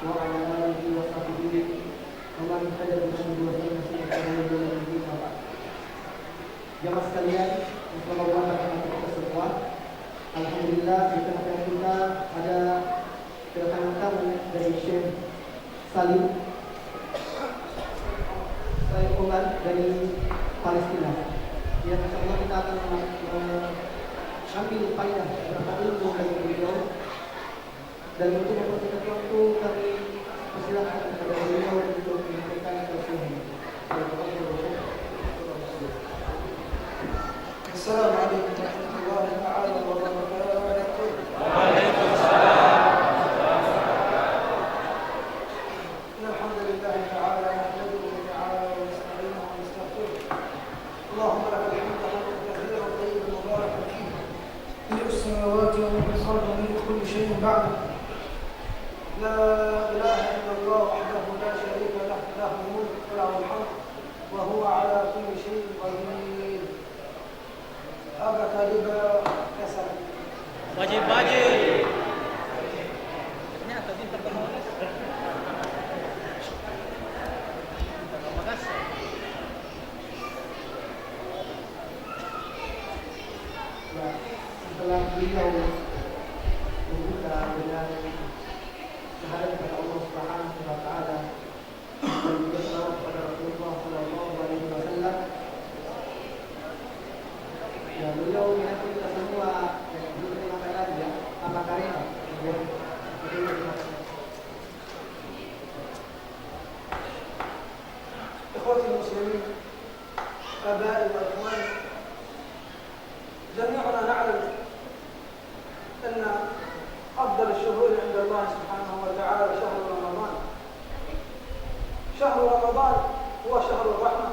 وعلى آله وصحبه ومن اهتدى بهديه واستنى بسنته إلى يوم الدين. Jamaah sekalian, selamat datang kita semua. Alhamdulillah di tengah kita ada kedatangan tamu dari Syekh Salim Umar dari Palestina. Ya, insyaallah kita akan mengambil faedah beberapa ilmu dari beliau. Dan untuk mempersingkat waktu kami persilakan kepada beliau untuk menyampaikan tausiahnya. Assalamualaikum warahmatullahi taala wabarakatuh. Alhamdulillah taala nahmaduhu ta'ala wa nasta'inuhu wa nastaghfiruh. Allahumma lakal hamdu hamdan kathiran tayyiban mubarakan fihi. Mil'u as-samawati wa mil'u al-ardi wa mil'u kulli shay'in ba'dahu. La ilaha illallah wahdahu la sharika lahu, lahul mulku wa lahul hamdu wa huwa 'ala kulli shay'in qadir. Apa kaliba kasar? Wajib. Ini atau di pertemuan? Makasih. Setelah beliau membuka dengan syahadat kepada Allah Subhanahu wa taala dan juga salawat kepada Rasulullah sallallahu alaihi wasallam. Ya, beliau mengaku kita semua belum terima kasih ya, apa karena ya. إخوتي المسلمين آبائي وإخواني جميعنا نعلم أن أفضل الشهور عند الله سبحانه وتعالى شهر رمضان. شهر رمضان هو شهر الرحمة